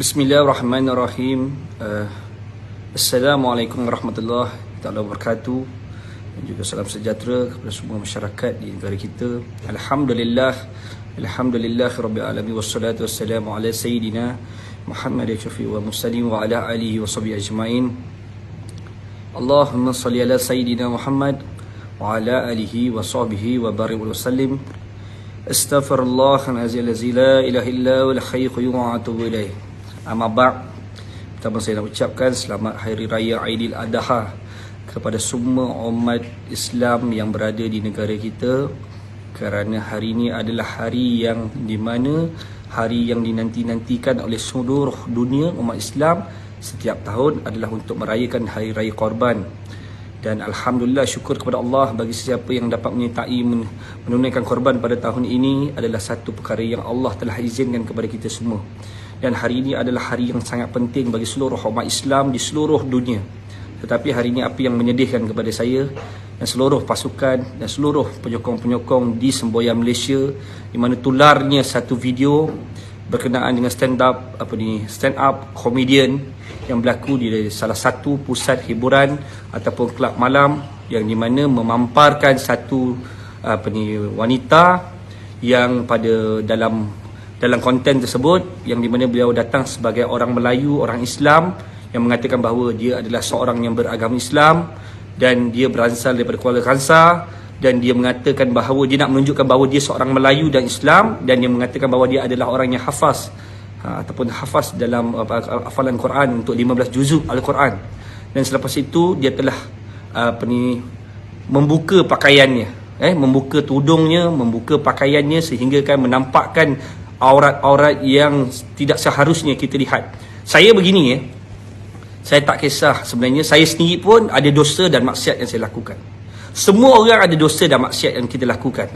Bismillahirrahmanirrahim. Assalamualaikum warahmatullahi wabarakatuh. Dan juga salam sejahtera kepada semua masyarakat di negara kita. Alhamdulillah Rabbil alamin, wassalatu wassalamu ala sayyidina Muhammad syafi'i wa mursalin wa ala alihi wa sahbihi ajma'in. Allahumma salli ala sayyidina Muhammad wa ala alihi wa sahbihi wa barik wa sallim. Astaghfirullahalazim la ilaha illa huwal hayyul qayyum wa atubu ilaih. Amma ba'd. Pertama saya nak ucapkan selamat Hari Raya Aidil Adha kepada semua umat Islam yang berada di negara kita, kerana hari ini adalah hari yang di mana hari yang dinanti-nantikan oleh seluruh dunia umat Islam setiap tahun adalah untuk merayakan Hari Raya Korban. Dan Alhamdulillah, syukur kepada Allah bagi sesiapa yang dapat menyertai menunaikan korban pada tahun ini adalah satu perkara yang Allah telah izinkan kepada kita semua. Dan hari ini adalah hari yang sangat penting bagi seluruh umat Islam di seluruh dunia. Tetapi hari ini apa yang menyedihkan kepada saya dan seluruh pasukan dan seluruh penyokong-penyokong di semboyan Malaysia, di mana tularnya satu video berkenaan dengan stand up komedian yang berlaku di salah satu pusat hiburan ataupun kelab malam, yang di mana memamparkan satu wanita yang pada dalam konten tersebut, yang di mana beliau datang sebagai orang Melayu, orang Islam, yang mengatakan bahawa dia adalah seorang yang beragama Islam dan dia berasal daripada Kuala Kangsar, dan dia mengatakan bahawa dia nak menunjukkan bahawa dia seorang Melayu dan Islam, dan dia mengatakan bahawa dia adalah orang yang hafaz ataupun hafaz dalam hafalan Quran untuk 15 juzuk Al-Quran. Dan selepas itu dia telah membuka pakaiannya, membuka tudungnya, membuka pakaiannya sehingga kan menampakkan aurat-aurat yang tidak seharusnya kita lihat. Saya begini, saya tak kisah sebenarnya. Saya sendiri pun ada dosa dan maksiat yang saya lakukan. Semua orang ada dosa dan maksiat yang kita lakukan.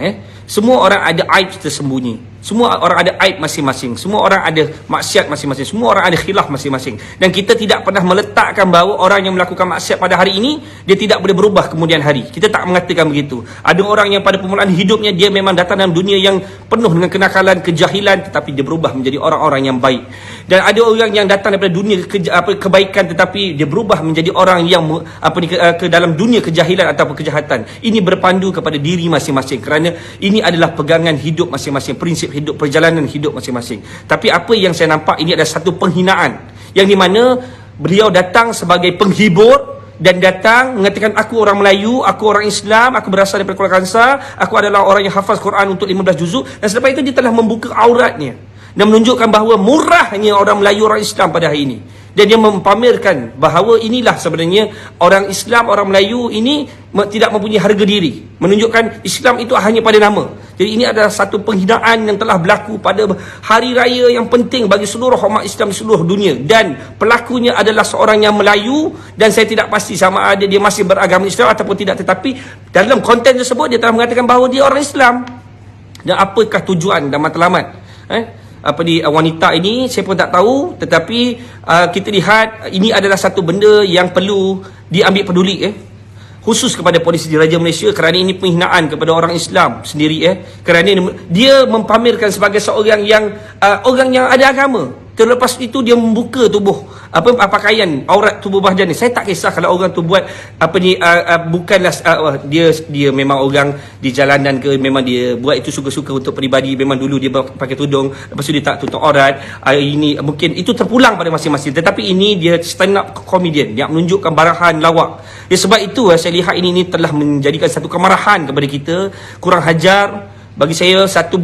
Semua orang ada aib tersembunyi. Semua orang ada aib masing-masing. Semua orang ada maksiat masing-masing. Semua orang ada khilaf masing-masing. Dan kita tidak pernah meletakkan bahawa orang yang melakukan maksiat pada hari ini, dia tidak boleh berubah kemudian hari. Kita tak mengatakan begitu. Ada orang yang pada permulaan hidupnya dia memang datang dalam dunia yang penuh dengan kenakalan, kejahilan, tetapi dia berubah menjadi orang-orang yang baik. Dan ada orang yang datang daripada dunia kebaikan, tetapi dia berubah menjadi orang yang ke dalam dunia kejahilan ataupun kejahatan. Ini berpandu kepada diri masing-masing, kerana ini adalah pegangan hidup masing-masing, prinsip hidup, perjalanan hidup masing-masing. Tapi apa yang saya nampak ini adalah satu penghinaan, yang di mana beliau datang sebagai penghibur dan datang mengatakan, aku orang Melayu, aku orang Islam, aku berasal daripada Kuala Kangsar, aku adalah orang yang hafaz Quran untuk 15 juzuk. Dan selepas itu dia telah membuka auratnya dan menunjukkan bahawa murahnya orang Melayu, orang Islam pada hari ini. Dan dia mempamerkan bahawa inilah sebenarnya orang Islam, orang Melayu ini tidak mempunyai harga diri. Menunjukkan Islam itu hanya pada nama. Jadi ini adalah satu penghinaan yang telah berlaku pada hari raya yang penting bagi seluruh umat Islam di seluruh dunia. Dan pelakunya adalah seorang yang Melayu, dan saya tidak pasti sama ada dia masih beragama Islam ataupun tidak. Tetapi dalam konten tersebut dia telah mengatakan bahawa dia orang Islam. Dan apakah tujuan dan matlamat wanita ini, saya pun tak tahu. Tetapi kita lihat ini adalah satu benda yang perlu diambil peduli, khusus kepada Polis Diraja Malaysia, kerana ini penghinaan kepada orang Islam sendiri, kerana dia mempamerkan sebagai seorang yang orang yang ada agama. Terlepas itu dia membuka tubuh pakaian aurat tubuh bahagian ni. Saya tak kisah kalau orang tu buat bukanlah dia memang orang di jalanan ke, memang dia buat itu suka-suka untuk peribadi, memang dulu dia pakai tudung, lepas tu dia tak tutup aurat. Ini mungkin itu terpulang pada masing-masing. Tetapi ini dia stand up comedian yang menunjukkan barahan lawak. Sebab itu saya lihat ini telah menjadikan satu kemarahan kepada kita, kurang hajar. Bagi saya satu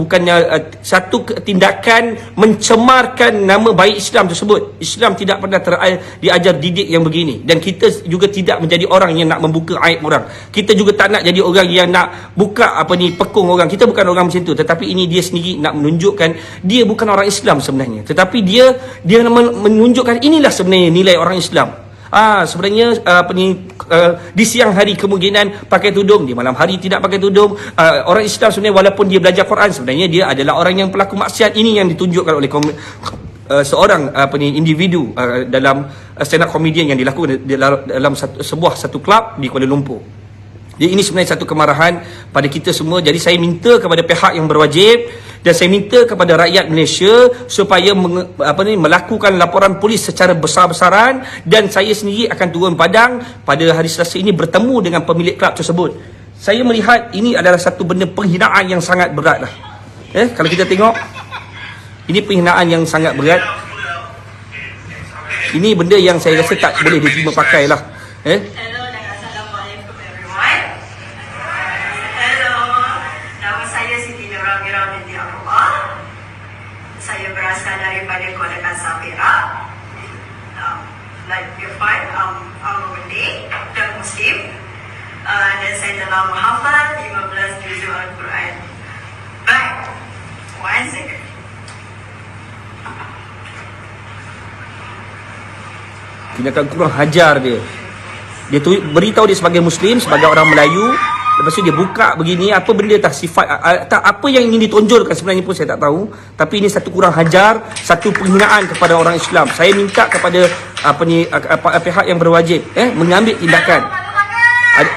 tindakan mencemarkan nama baik Islam tersebut. Islam tidak pernah diajar didik yang begini, dan kita juga tidak menjadi orang yang nak membuka aib orang. Kita juga tak nak jadi orang yang nak buka pekung orang. Kita bukan orang macam tu. Tetapi ini dia sendiri nak menunjukkan dia bukan orang Islam sebenarnya, tetapi dia menunjukkan inilah sebenarnya nilai orang Islam. Sebenarnya di siang hari kemungkinan pakai tudung, di malam hari tidak pakai tudung. Orang Islam sebenarnya walaupun dia belajar Quran, sebenarnya dia adalah orang yang pelaku maksiat. Ini yang ditunjukkan oleh seorang individu dalam stand up comedian yang dilakukan dalam satu kelab di Kuala Lumpur. Jadi ini sebenarnya satu kemarahan pada kita semua. Jadi saya minta kepada pihak yang berwajib Dan saya minta kepada rakyat Malaysia supaya melakukan laporan polis secara besar-besaran, dan saya sendiri akan turun padang pada hari Selasa ini bertemu dengan pemilik kelab tersebut. Saya melihat ini adalah satu benda penghinaan yang sangat berat lah. Kalau kita tengok, ini penghinaan yang sangat berat. Ini benda yang saya rasa tak boleh diterima pakai lah. Hello dan Assalamualaikum everyone. Hello, nama saya Siti Nurhamidah binti Abdullah. Saya berasal daripada Kuala Kangsar, Perak. Like you find, I'm a Malay dan Muslim. Dan saya telah menghafal 15 juzuk Al-Quran. Baik, one second. Tindakan kurang hajar dia. Dia beritahu dia sebagai Muslim, sebagai orang Melayu. Lepas tu dia buka begini, apa benda tak sifat, tak apa yang ingin ditonjolkan sebenarnya pun saya tak tahu. Tapi ini satu kurang hajar, satu penghinaan kepada orang Islam. Saya minta kepada pihak yang berwajib mengambil tindakan.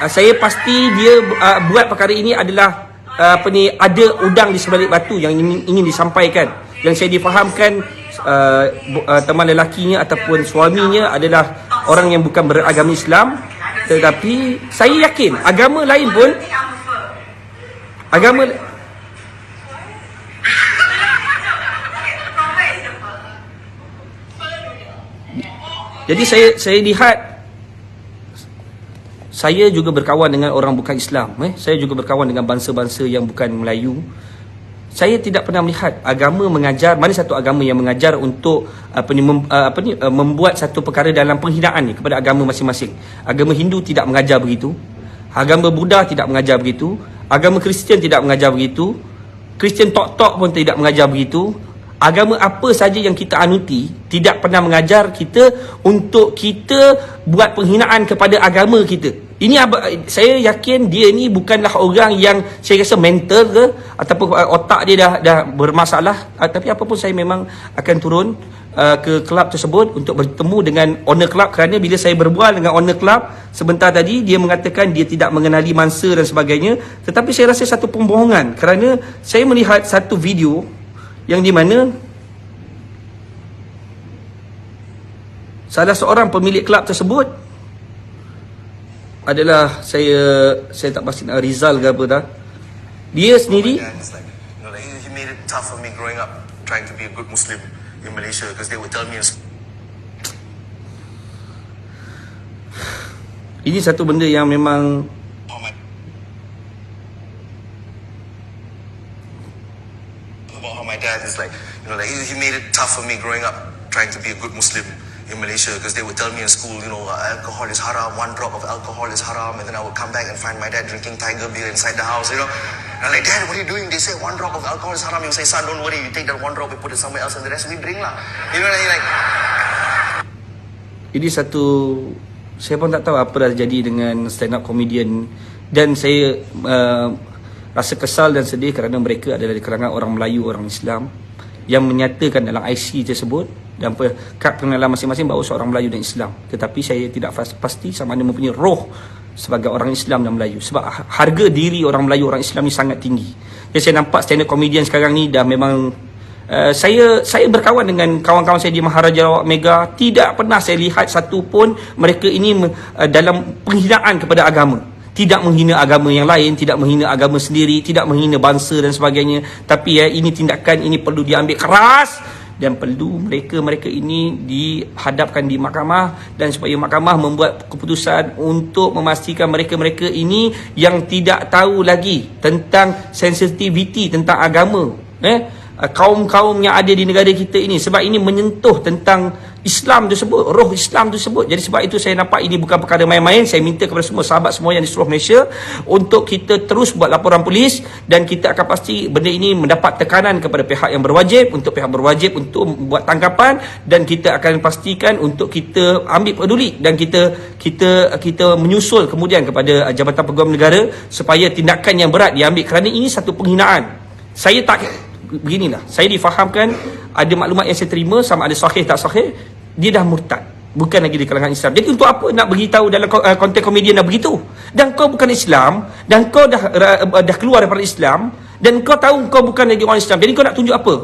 Saya pasti dia buat perkara ini adalah ada udang di sebalik batu yang ingin disampaikan. Yang saya difahamkan teman lelakinya ataupun suaminya adalah orang yang bukan beragama Islam. Tetapi saya yakin agama lain pun jadi saya lihat, saya juga berkawan dengan orang bukan Islam. Saya juga berkawan dengan bangsa-bangsa yang bukan Melayu. Saya tidak pernah melihat agama mengajar, mana satu agama yang mengajar untuk membuat satu perkara dalam penghinaan ni kepada agama masing-masing. Agama Hindu tidak mengajar begitu. Agama Buddha tidak mengajar begitu. Agama Kristian tidak mengajar begitu. Kristian tok-tok pun tidak mengajar begitu. Agama apa saja yang kita anuti tidak pernah mengajar kita untuk kita buat penghinaan kepada agama kita. Ini saya yakin dia ni bukanlah orang yang saya rasa mental ke ataupun otak dia dah bermasalah. Tapi apa pun saya memang akan turun ke kelab tersebut untuk bertemu dengan owner kelab, kerana bila saya berbual dengan owner kelab sebentar tadi, dia mengatakan dia tidak mengenali mangsa dan sebagainya. Tetapi saya rasa satu pembohongan, kerana saya melihat satu video yang di mana salah seorang pemilik kelab tersebut adalah saya tak pasti nak Rizal ke apa dah. Dia sendiri he made it tough for me growing up trying to be a good Muslim in Malaysia because they would tell me ini satu benda yang memang about how my dad is like, he made it tough for me growing up trying to be a good Muslim in Malaysia because they would tell me in school, alcohol is haram, 1 drop of alcohol is haram, and then I would come back and find my dad drinking Tiger beer inside the house, And I'm like, Dad, what are you doing? They say 1 drop of alcohol is haram. You say, son, don't worry, you take that 1 drop, you put it somewhere else, and the rest we drink lah. You know what I mean? Like, ini satu, saya pun tak tahu apa dah jadi dengan stand up comedian, dan saya rasa kesal dan sedih kerana mereka adalah di kalangan orang Melayu, orang Islam yang menyatakan dalam IC tersebut dan kad pengenalan masing-masing bahawa seorang Melayu dan Islam. Tetapi saya tidak pasti sama ada mempunyai roh sebagai orang Islam dan Melayu, sebab harga diri orang Melayu, orang Islam ni sangat tinggi. Jadi saya nampak stand up comedian sekarang ni dah memang saya berkawan dengan kawan-kawan saya di Maharaja Mega, tidak pernah saya lihat satu pun mereka ini dalam penghinaan kepada agama. Tidak menghina agama yang lain, tidak menghina agama sendiri, tidak menghina bangsa dan sebagainya. Tapi ini tindakan ini perlu diambil keras, dan perlu mereka ini dihadapkan di mahkamah, dan supaya mahkamah membuat keputusan untuk memastikan mereka ini yang tidak tahu lagi tentang sensitiviti tentang agama, kaum-kaum yang ada di negara kita ini, sebab ini menyentuh tentang Islam tersebut, roh Islam tersebut. Jadi sebab itu saya nampak ini bukan perkara main-main. Saya minta kepada semua sahabat semua yang di seluruh Malaysia untuk kita terus buat laporan polis, dan kita akan pasti benda ini mendapat tekanan kepada pihak yang berwajib, untuk pihak berwajib untuk buat tangkapan, dan kita akan pastikan untuk kita ambil peduli, dan kita menyusul kemudian kepada Jabatan Peguam Negara supaya tindakan yang berat diambil, kerana ini satu penghinaan. Saya tak beginilah, saya difahamkan ada maklumat yang saya terima, sama ada sahih tak sahih, dia dah murtad, bukan lagi di kalangan Islam. Jadi untuk apa nak beritahu dalam konten komedian dah begitu? Dan kau bukan Islam, dan kau dah keluar daripada Islam, Dan kau tahu kau bukan lagi orang Islam. Jadi kau nak tunjuk apa?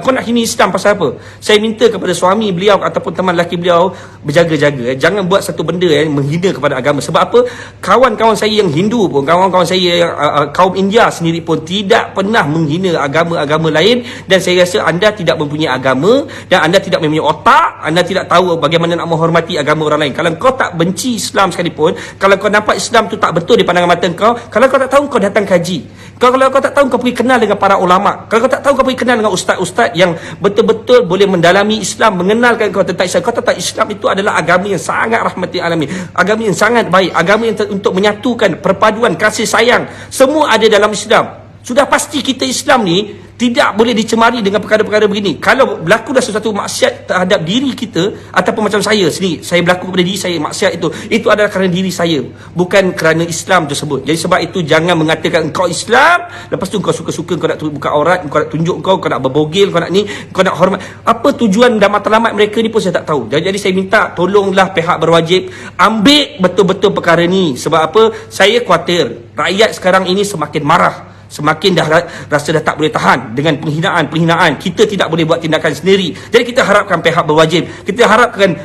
Kau nak hina Islam pasal apa? Saya minta kepada suami beliau ataupun teman lelaki beliau berjaga-jaga. Jangan buat satu benda yang menghina kepada agama. Sebab apa? Kawan-kawan saya yang Hindu pun, kawan-kawan saya yang kaum India sendiri pun tidak pernah menghina agama-agama lain. Dan saya rasa anda tidak mempunyai agama dan anda tidak mempunyai otak. Anda tidak tahu bagaimana nak menghormati agama orang lain. Kalau kau tak benci Islam sekalipun, kalau kau nampak Islam tu tak betul di pandangan mata kau, kalau kau tak tahu, kau datang kaji. Kalau kau tak tahu, kau pergi kenal dengan para ulama. Kalau kau tak tahu, kau pergi kenal dengan ustaz-ustaz yang betul-betul boleh mendalami Islam, mengenalkan kau tentang Islam. Kau tahu Islam itu adalah agama yang sangat rahmatil alamin, agama yang sangat baik, agama yang untuk menyatukan, perpaduan, kasih sayang, semua ada dalam Islam. Sudah pasti kita Islam ni tidak boleh dicemari dengan perkara-perkara begini. Kalau berlaku dah sesuatu maksiat terhadap diri kita, ataupun macam saya sendiri, saya berlaku kepada diri saya maksiat itu adalah kerana diri saya, bukan kerana Islam tersebut. Jadi sebab itu jangan mengatakan engkau Islam, lepas tu kau suka-suka kau nak buka aurat, kau nak tunjuk kau nak berbogel, kau nak ni, kau nak hormat. Apa tujuan dan matlamat mereka ni pun saya tak tahu. Jadi saya minta tolonglah pihak berwajib ambil betul-betul perkara ni. Sebab apa? Saya khawatir rakyat sekarang ini semakin marah, semakin dah rasa dah tak boleh tahan dengan penghinaan. Kita tidak boleh buat tindakan sendiri. Jadi kita harapkan pihak berwajib, kita harapkan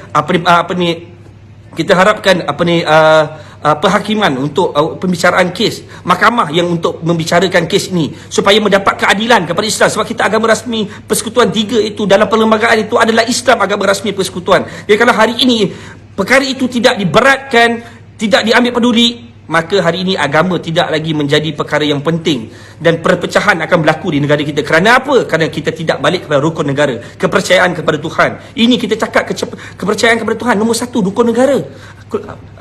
perhakiman untuk pembicaraan kes, mahkamah yang untuk membicarakan kes ini supaya mendapat keadilan kepada Islam. Sebab kita agama rasmi Persekutuan 3 itu dalam perlembagaan itu adalah Islam, agama rasmi persekutuan. Jadi kalau hari ini perkara itu tidak diberatkan, tidak diambil peduli, maka hari ini agama tidak lagi menjadi perkara yang penting dan perpecahan akan berlaku di negara kita. Kerana apa? Kerana kita tidak balik kepada rukun negara, kepercayaan kepada Tuhan. Ini kita cakap kepercayaan kepada Tuhan. Nombor 1 rukun negara.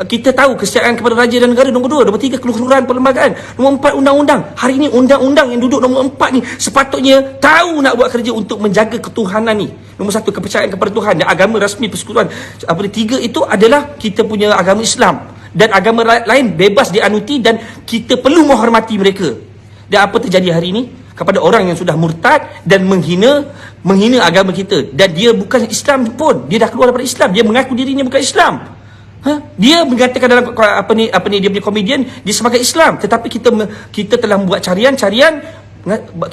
Kita tahu kepercayaan kepada raja dan negara. Nombor 2, nombor 3 keluluran perlembagaan. Nombor 4 undang-undang. Hari ini undang-undang yang duduk nombor 4 ni sepatutnya tahu nak buat kerja untuk menjaga ketuhanan ni. Nombor 1 kepercayaan kepada Tuhan dan agama rasmi persekutuan 3 itu adalah kita punya agama Islam. Dan agama lain bebas dianuti dan kita perlu menghormati mereka. Dan apa terjadi hari ini kepada orang yang sudah murtad dan menghina agama kita, dan dia bukan Islam pun, dia dah keluar daripada Islam, dia mengaku dirinya bukan Islam. Dia mengatakan dalam dia punya komedian dia sebagai Islam, tetapi kita telah membuat carian,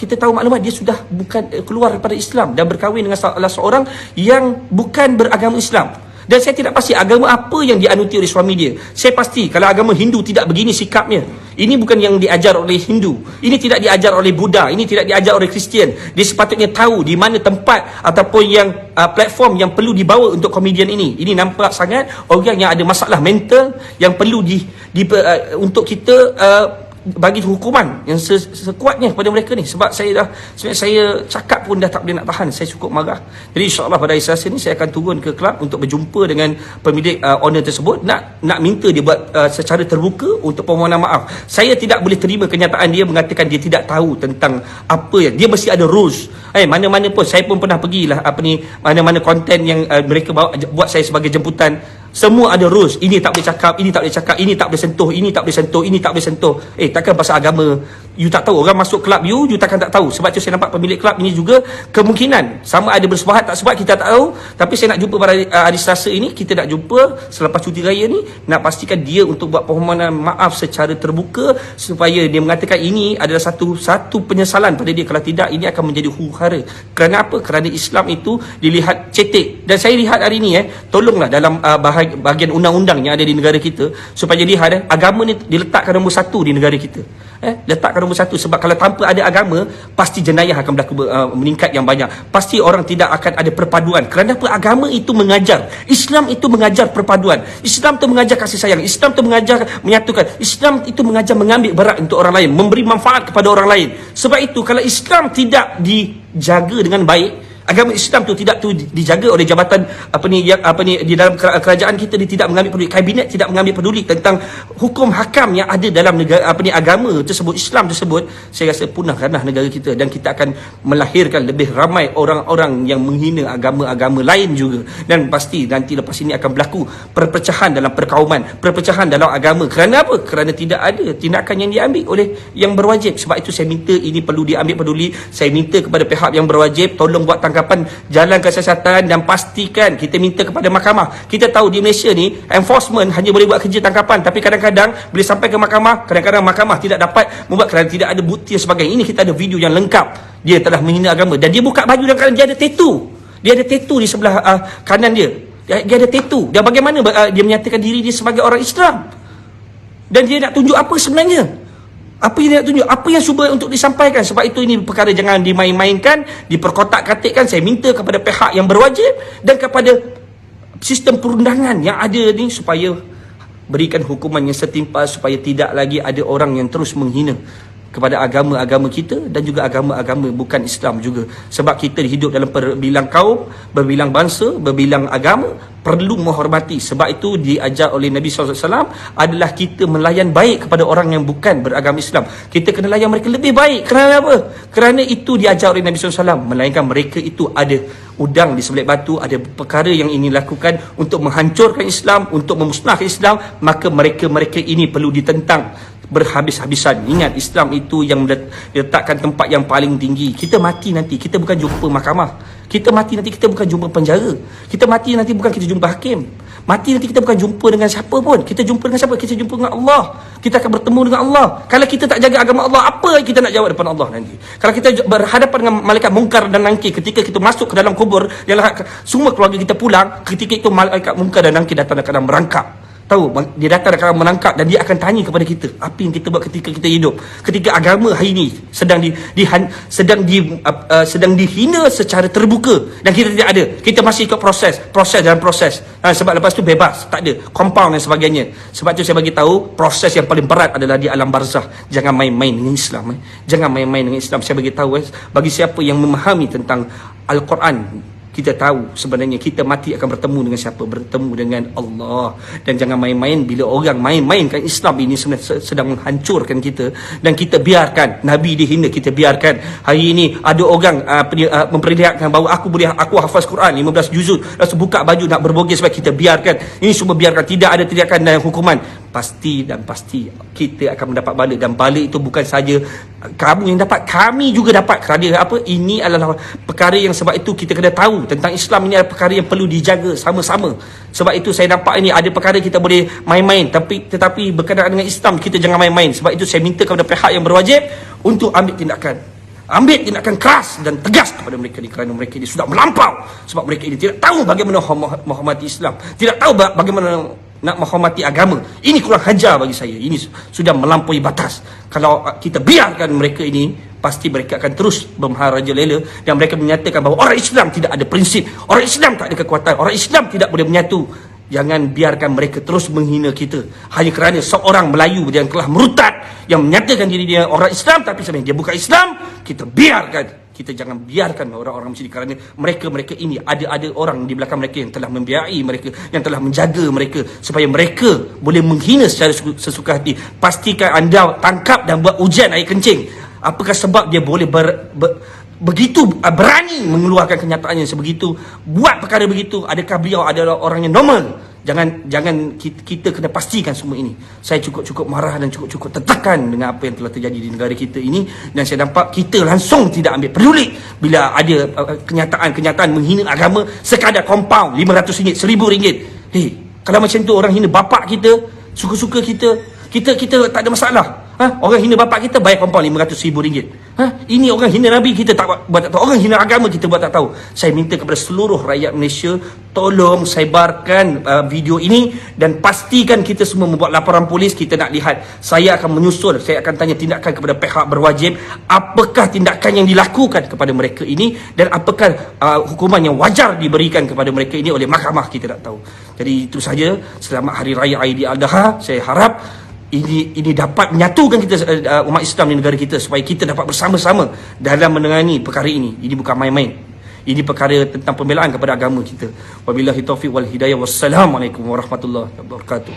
kita tahu maklumat dia sudah bukan keluar daripada Islam dan berkahwin dengan salah seorang yang bukan beragama Islam. Dan saya tidak pasti agama apa yang dianuti oleh suami dia. Saya pasti kalau agama Hindu tidak begini sikapnya. Ini bukan yang diajar oleh Hindu. Ini tidak diajar oleh Buddha. Ini tidak diajar oleh Kristian. Dia sepatutnya tahu di mana tempat ataupun yang platform yang perlu dibawa untuk komedian ini. Ini nampak sangat orang yang ada masalah mental yang perlu untuk kita bagi hukuman yang sekuatnya kepada mereka ni. Sebab sebenarnya saya cakap pun dah tak boleh nak tahan, saya cukup marah. Jadi insyaAllah pada hari Selasa ni saya akan turun ke kelab untuk berjumpa dengan pemilik owner tersebut, nak minta dia buat secara terbuka untuk permohonan maaf. Saya tidak boleh terima kenyataan dia mengatakan dia tidak tahu tentang apa yang dia mesti ada rules. Mana-mana pun saya pun pernah pergilah mana-mana konten yang mereka buat saya sebagai jemputan, semua ada rules. Ini tak boleh cakap, ini tak boleh cakap, ini tak boleh sentuh, ini tak boleh sentuh, ini tak boleh sentuh. Takkan pasal agama you tak tahu, orang masuk kelab you takkan tak tahu. Sebab tu saya nampak pemilik kelab ini juga kemungkinan sama ada bersepahat tak sebab kita tak tahu. Tapi saya nak jumpa pada hari Selasa ini, kita nak jumpa selepas cuti raya ni, nak pastikan dia untuk buat permohonan maaf secara terbuka supaya dia mengatakan ini adalah satu penyesalan pada dia. Kalau tidak, ini akan menjadi huru-hara. Kerana apa? Kerana Islam itu dilihat cetek. Dan saya lihat hari ini tolonglah dalam bahagian undang-undang yang ada di negara kita supaya lihat agama ni diletakkan nombor 1 di negara kita. Letakkan nombor 1. Sebab kalau tanpa ada agama, pasti jenayah akan berlaku meningkat yang banyak. Pasti orang tidak akan ada perpaduan. Kerana apa? Agama itu mengajar, Islam itu mengajar perpaduan, Islam itu mengajar kasih sayang, Islam itu mengajar menyatukan, Islam itu mengajar mengambil berat untuk orang lain, memberi manfaat kepada orang lain. Sebab itu kalau Islam tidak dijaga dengan baik, agama Islam tu tidak dijaga oleh jabatan di dalam kerajaan kita, dia tidak mengambil peduli, kabinet tidak mengambil peduli tentang hukum hakam yang ada dalam negara agama tersebut, Islam tersebut, saya rasa punahkanlah negara kita dan kita akan melahirkan lebih ramai orang-orang yang menghina agama-agama lain juga. Dan pasti nanti lepas ini akan berlaku perpecahan dalam perkauman, perpecahan dalam agama. Kerana apa? Kerana tidak ada tindakan yang diambil oleh yang berwajib. Sebab itu saya minta ini perlu diambil peduli. Saya minta kepada pihak yang berwajib tolong buat tangkapan tangkapan jalan kesiasatan dan pastikan kita minta kepada mahkamah. Kita tahu di Malaysia ni enforcement hanya boleh buat kerja tangkapan, tapi kadang-kadang bila sampai ke mahkamah, kadang-kadang mahkamah tidak dapat membuat kerana tidak ada bukti dan sebagainya. Ini kita ada video yang lengkap. Dia telah menghina agama dan dia buka baju dalam keadaan dia ada tattoo. Dia ada tattoo di sebelah kanan dia. Dia ada tattoo. Dan bagaimana dia menyatakan diri dia sebagai orang Islam? Dan dia nak tunjuk apa sebenarnya? Apa yang dia nak tunjuk? Apa yang cuba untuk disampaikan? Sebab itu ini perkara jangan dimain-mainkan, diperkotak-katikkan. Saya minta kepada pihak yang berwajib dan kepada sistem perundangan yang ada ni supaya berikan hukuman yang setimpal, supaya tidak lagi ada orang yang terus menghina kepada agama-agama kita dan juga agama-agama bukan Islam juga. Sebab kita hidup dalam berbilang kaum, berbilang bangsa, berbilang agama, perlu menghormati. Sebab itu diajar oleh Nabi SAW adalah kita melayan baik kepada orang yang bukan beragama Islam. Kita kena layan mereka lebih baik. Kerana apa? Kerana itu diajar oleh Nabi SAW. Melainkan mereka itu ada udang di sebelah batu, ada perkara yang ingin lakukan untuk menghancurkan Islam, untuk memusnahkan Islam, maka mereka-mereka ini perlu ditentang berhabis-habisan. Ingat, Islam itu yang diletakkan tempat yang paling tinggi. Kita mati nanti, kita bukan jumpa mahkamah. Kita mati nanti, kita bukan jumpa penjara. Kita mati nanti, bukan kita jumpa hakim. Mati nanti, kita bukan jumpa dengan siapa pun. Kita jumpa dengan siapa? Kita jumpa dengan Allah. Kita akan bertemu dengan Allah. Kalau kita tak jaga agama Allah, apa yang kita nak jawab depan Allah nanti? Kalau kita berhadapan dengan malaikat mungkar dan nangkir, ketika kita masuk ke dalam kubur, semua keluarga kita pulang, ketika itu malaikat mungkar dan nangkir datang dalam merangkap. Tahu, dia datang akan menangkap dan dia akan tanya kepada kita apa yang kita buat ketika kita hidup. Ketika agama hari ini sedang dihina secara terbuka dan kita tidak ada, kita masih ikut proses dan proses. Sebab lepas tu bebas, tak ada compound dan sebagainya. Sebab tu saya bagi tahu proses yang paling berat adalah di alam barzah. Jangan main-main dengan Islam. Jangan main-main dengan Islam. Saya bagi tahu bagi siapa yang memahami tentang Al-Quran, kita tahu sebenarnya kita mati akan bertemu dengan siapa? Bertemu dengan Allah. Dan jangan main-main. Bila orang main-mainkan Islam ini sebenarnya sedang menghancurkan kita. Dan kita biarkan Nabi dihina, kita biarkan. Hari ini ada orang memperlihatkan bahawa aku hafaz Quran 15 juzuk, lalu buka baju nak berbogel, sebab kita biarkan. Ini semua biarkan. Tidak ada tindakan dan hukuman. Pasti kita akan mendapat bala. Dan bala itu bukan saja kamu yang dapat, kami juga dapat. Kerana apa? Ini adalah perkara yang, sebab itu kita kena tahu tentang Islam. Ini adalah perkara yang perlu dijaga sama-sama. Sebab itu saya nampak ini ada perkara kita boleh main-main, tetapi berkenaan dengan Islam kita jangan main-main. Sebab itu saya minta kepada pihak yang berwajib untuk ambil tindakan keras dan tegas kepada mereka ni, kerana mereka ini sudah melampau. Sebab mereka ini tidak tahu bagaimana menghormati Islam, tidak tahu bagaimana nak menghormati agama. Ini kurang hajar bagi saya. Ini sudah melampaui batas. Kalau kita biarkan mereka ini, pasti mereka akan terus bermaharajalela dan mereka menyatakan bahawa orang Islam tidak ada prinsip, orang Islam tak ada kekuatan, orang Islam tidak boleh menyatu. Jangan biarkan mereka terus menghina kita hanya kerana seorang Melayu yang telah murtad, yang menyatakan diri dia orang Islam tapi sebenarnya dia bukan Islam. Kita biarkan. Kita jangan biarkan orang-orang macam ini, kerana mereka ini ada orang di belakang mereka yang telah membiayai mereka, yang telah menjaga mereka supaya mereka boleh menghina secara sesuka hati. Pastikan anda tangkap dan buat ujian air kencing. Apakah sebab dia boleh begitu berani mengeluarkan kenyataan yang sebegitu, buat perkara begitu? Adakah beliau adalah orang yang normal? Jangan kita kena pastikan semua ini. Saya cukup marah dan cukup tertekan dengan apa yang telah terjadi di negara kita ini, dan saya nampak kita langsung tidak ambil peduli bila ada kenyataan menghina agama sekadar compound RM500, RM1,000. Hei, kalau macam tu orang hina bapak kita, suka-suka kita tak ada masalah. Orang hina bapak kita bayar compound RM500,000. Ini orang hina Nabi kita buat tak tahu. Orang hina agama kita buat tak tahu. Saya minta kepada seluruh rakyat Malaysia, tolong sebarkan video ini dan pastikan kita semua membuat laporan polis. Kita nak lihat. Saya akan menyusul, saya akan tanya tindakan kepada pihak berwajib. Apakah tindakan yang dilakukan kepada mereka ini, dan apakah hukuman yang wajar diberikan kepada mereka ini oleh mahkamah? Kita nak tahu. Jadi itu saja. Selamat Hari Raya Aidiladha. Saya harap ini dapat menyatukan kita, umat Islam di negara kita, supaya kita dapat bersama-sama dalam menangani perkara ini. Ini bukan main-main. Ini perkara tentang pembelaan kepada agama kita. Wabillahi taufiq wal hidayah. Wassalamualaikum warahmatullahi wabarakatuh.